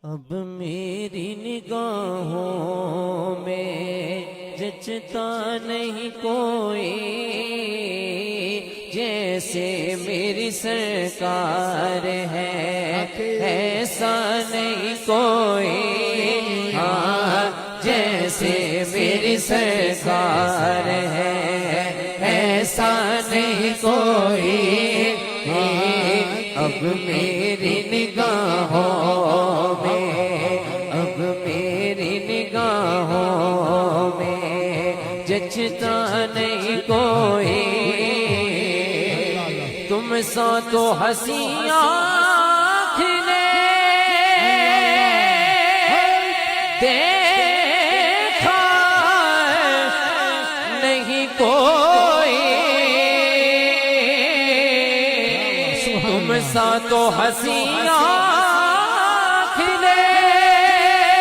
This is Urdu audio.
اب میری نگاہوں میں جچتا نہیں کوئی، جیسے میری سرکار ہے ایسا نہیں کوئی، ہاں جیسے میری سرکار ہے ایسا نہیں کوئی، اب میری نگاہوں میں، اب میری نگاہوں میں جچتا نہیں کوئی، تم سا تو ہنسی آنکھ نے دیکھا نہیں کوئی، تم سا تو ہنسی